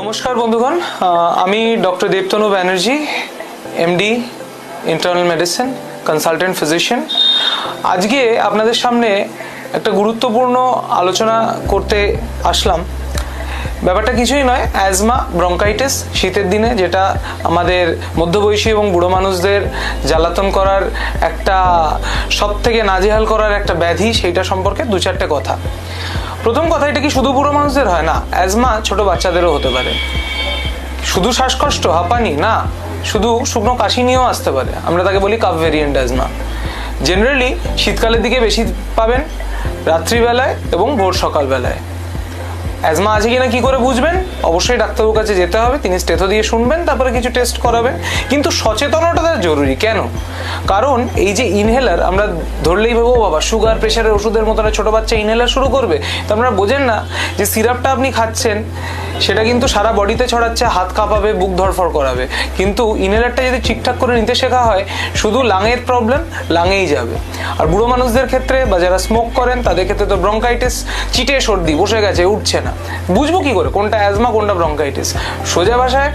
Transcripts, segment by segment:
নমস্কার বন্ধুগণ, আমি doctor Debtanu Banerjee, MD internal medicine, consultant physician. আজকে আপনাদের সামনে একটা গুরুত্বপূর্ণ আলোচনা করতে আসলাম। ব্যাপারটা কিছুই নয়, অ্যাজমা, ব্রঙ্কাইটিস, শীতের দিনে যেটা আমাদের মধ্যবয়সী এবং বুড়ো মানুষদের জ্বালাতন করার একটা সব থেকে নাজেহাল করার একটা ব্যাধি, সেইটা সম্পর্কে দু চারটে কথা। প্রথম কথা, এটা কি শুধু বুড়ো মানুষদের হয়? না, অ্যাজমা ছোট বাচ্চাদেরও হতে পারে। শুধু শ্বাসকষ্ট, হাঁপানি না, শুধু শুকনো কাশি নিয়েও আসতে পারে। আমরা তাকে বলি কাফ ভেরিয়েন্ট অ্যাজমা। জেনারেলি শীতকালের দিকে বেশি পাবেন, রাত্রিবেলায় এবং ভোর সকালবেলায়। অ্যাজমা আছে কিনা কি করে বুঝবেন? অবশ্যই ডাক্তারবাবুর কাছে যেতে হবে, তিনি স্টেথো দিয়ে শুনবেন, তারপরে কিছু টেস্ট করাবেন। কিন্তু সচেতনতা জরুরি। কেন? কারণ এই যে ইনহেলার, আমরা ধরলেই ভাবো বাবা সুগার প্রেশারের ওষুধের মতো ছোট বাচ্চা ইনহেলার শুরু করবে, তো আপনারা বোঝেন না যে সিরাপটা আপনি খাচ্ছেন সেটা কিন্তু সারা বডিতে ছড়াচ্ছে, হাত কাঁপাবে, বুক ধরফর করাবে। কিন্তু ইনহেলারটা যদি ঠিকঠাক করে নিতে শেখা হয়, শুধু লাঙের প্রবলেম লাঙেই যাবে। আর বুড়ো মানুষদের ক্ষেত্রে বা যারা স্মোক করেন তাদের ক্ষেত্রে তো ব্রঙ্কাইটিস, চিটে সর্দি বসে গেছে, উঠছে না। বুঝবো কি করে কোনটা অ্যাজমা কোনটা ব্রঙ্কাইটিস? সোজা ভাষায়,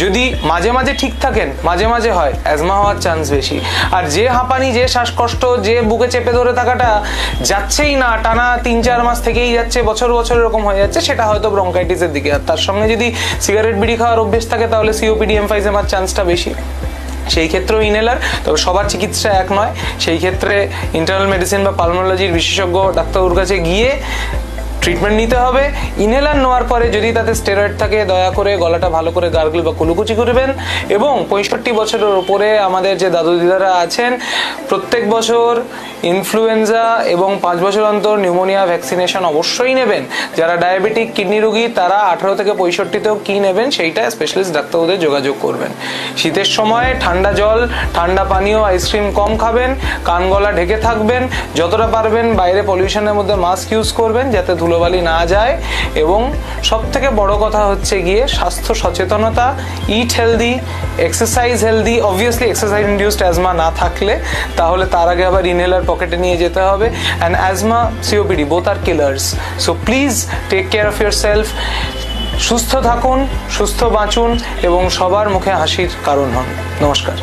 যদি মাঝে মাঝে ঠিক থাকেন, মাঝে মাঝে হয়, অ্যাজমা হওয়ার চান্স বেশি। আর যে হাঁপানি, যে শ্বাসকষ্ট, যে বুকে চেপে ধরে থাকাটা যাচ্ছেই না, টানা 3-4 মাস থেকেই যাচ্ছে, বছর বছর এরকম হয়ে যাচ্ছে, সেটা হয়তো ব্রঙ্কাইটিসের দিকে। আর তার সঙ্গে যদি সিগারেট বিড়ি খাওয়ার অভ্যেস থাকে, তাহলে সিওপিডি, এমফাইজেমার চান্সটা বেশি। সেই ক্ষেত্রেও ইনহেলার, তবে সবার চিকিৎসা এক নয়। সেই ক্ষেত্রে ইন্টারনাল মেডিসিন বা পালমোলজির বিশেষজ্ঞ ডাক্তারবাবুর কাছে গিয়ে ট্রিটমেন্ট নিতে হবে। ইনহেলার নেওয়ার পরে যদি তাতে স্টেরয়েড থাকে, দয়া করে গলাটা ভালো করে গার্গল বা কুলুকুচি করবেন। এবং 65 বছরের ওপরে আমাদের যে দাদু দিদারা আছেন, প্রত্যেক বছর ইনফ্লুয়েঞ্জা এবং 5 বছর অন্তর নিউমোনিয়া ভ্যাকসিনেশন অবশ্যই নেবেন। যারা ডায়াবেটিক, কিডনি রোগী, তারা 18 থেকে 65-তেও কি নেবেন সেইটা স্পেশালিস্ট ডাক্তারবাবুদের যোগাযোগ করবেন। শীতের সময় ঠান্ডা জল, ঠান্ডা পানীয়, আইসক্রিম কম খাবেন, কান গলা ঢেকে থাকবেন, যতটা পারবেন বাইরে পলিউশনের মধ্যে মাস্ক ইউজ করবেন যাতে ধুলোবালি না যায়। এবং সব থেকে বড় কথা হচ্ছে গিয়ে স্বাস্থ্য সচেতনতা, ইট healthy, exercise healthy. Obviously exercise induced asthma না থাকলে তাহলে তার আগে আবার ইনহেলার পকেটে নিয়ে যেতে হবে। And asthma, COPD both are killers. So please take care of yourself. সুস্থ থাকুন, সুস্থ বাঁচুন এবং সবার মুখে হাসির কারণ হন। নমস্কার।